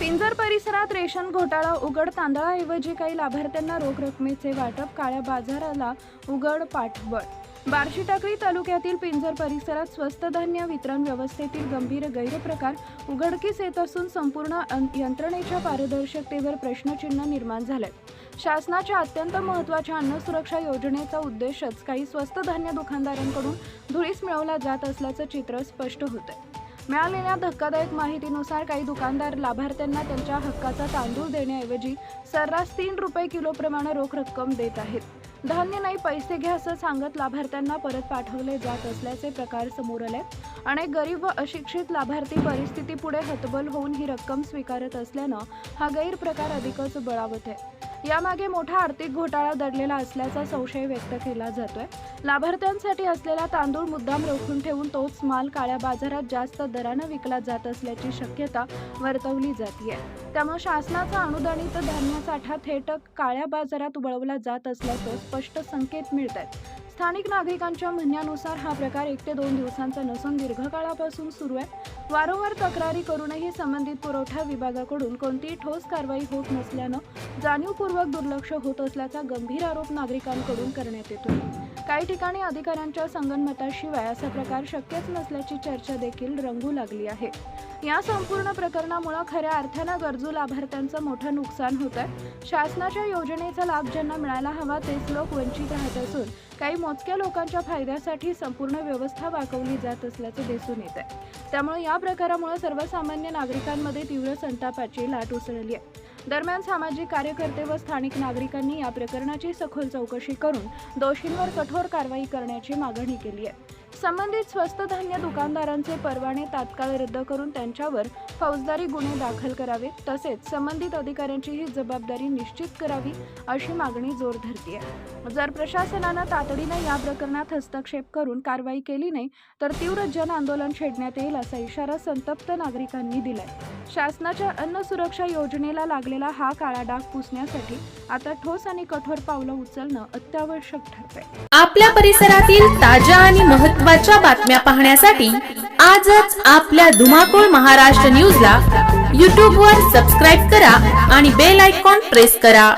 पिंजर परिसरात रेशन घोटाळा उघड, तांदळाऐवजी काही लाभार्थ्यांना रोख रकमेचे वाटप, काळ्या बाजाराला उघड पाठबळ। बार्शी टाकळी तालुक्यातील पिंजर परिसरात स्वस्त धान्य वितरण व्यवस्थेतील गंभीर गैरप्रकार उघडकीस येत असून संपूर्ण यंत्रणेच्या पारदर्शकतेवर प्रश्नचिन्ह निर्माण झाले। शासनाच्या अत्यंत महत्त्वाच्या अन्न सुरक्षा योजनेचा उद्देशच काही स्वस्त धान्य दुकानदारांकडून धुळीस मिळवला जात असल्याचं चित्र स्पष्ट होते। मिळालेल्या धक्कादायक माहितीनुसार काही दुकानदार लाभार्थ्यांना त्यांच्या हक्काचा तांदूळ देण्याऐवजी सर्रास 3 रुपये किलोप्रमाणे रोख रक्कम देत आहेत। धान्य नाही पैसे घ्या असं सांगत लाभार्थ्यांना परत पाठवले जात असल्याचे प्रकार समोर आले। अनेक गरीब व अशिक्षित लाभार्थी परिस्थितीपुढे हतबल होऊन ही रक्कम स्वीकारत असल्यानं हा गैरप्रकार अधिकच बळावत आहे। यामागे मोठा आर्थिक घोटाळा दडलेला असल्याचा संशय व्यक्त केला जातोय। लाभार्थ्यांसाठी असलेला तांदूळ मुद्दाम रोखून ठेवून तोच माल काळ्या बाजारात जास्त दराने विकला जात असल्याची शक्यता वर्तवली जाते। त्यामुळे शासनाचा अनुदानित धान्य साठा थेट काळ्या बाजारात वळवला जात असल्याचे स्पष्ट संकेत मिळतात। स्थानिक नागरिकांच्या म्हणण्यानुसार हा प्रकार 1 ते 2 दिवसांचा नसून दीर्घकाळापासून सुरू आहे। वारंवार तक्रारी करूनही संबंधित पुरवठा विभागाकडून कोणतीही ठोस कारवाई होत नसल्यानं जाणीवपूर्वक दुर्लक्ष होत असल्याचा गंभीर आरोप नागरिकांकडून करण्यात येतो। काही ठिकाणी अधिकाऱ्यांच्या संगनमताशिवाय असा प्रकार शक्यच नसल्याची चर्चा देखील रंगू लागली आहे। या संपूर्ण प्रकरणामुळे खऱ्या अर्थानं गरजू लाभार्थ्यांचं मोठं नुकसान होत आहे। शासनाच्या योजनेचा लाभ ज्यांना मिळायला हवा तेच लोक वंचित राहत असून काही मोजक्या लोकांच्या फायद्यासाठी संपूर्ण व्यवस्था वाकवली जात असल्याचे दिसून येत आहे। त्यामुळे या प्रकारामुळे सर्वसामान्य नागरिकांमध्ये तीव्र संतापाची लाट उसळली आहे। दरम्यान सामाजिक कार्यकर्ते व स्थानिक नागरिकांनी या प्रकरणाची सखोल चौकशी करून दोषींवर कठोर कारवाई करण्याची मागणी केली आहे। संबंधित स्वस्त धान्य दुकानदारांचे परवाने तात्काळ रद्द करून त्यांच्यावर फौजदारी गुन्हे दाखल करावे, तसेच संबंधित अधिकाऱ्यांची ही जबाबदारी निश्चित करावी अशी मागणी जोर धरते आहे। जर प्रशासनानं तातडीने या प्रकरणात हस्तक्षेप करून कारवाई केली नाही तर तीव्र जन आंदोलन छेडण्यात येईल असा इशारा संतप्त नागरिकांनी दिलाय। शासनाच्या अन्न सुरक्षा योजनेला लागलेला हा काळा डाग पुसण्यासाठी आता ठोस आणि कठोर पावलं उचलणं अत्यावश्यक ठरतंय। आपल्या परिसरातील ताज्या आणि महत्त्वाच्या बातम्या पाहण्यासाठी आजच आपल्या धुमाकूळ महाराष्ट्र न्यूजला YouTube वर सबस्क्राइब करा आणि बेल आयकॉन प्रेस करा।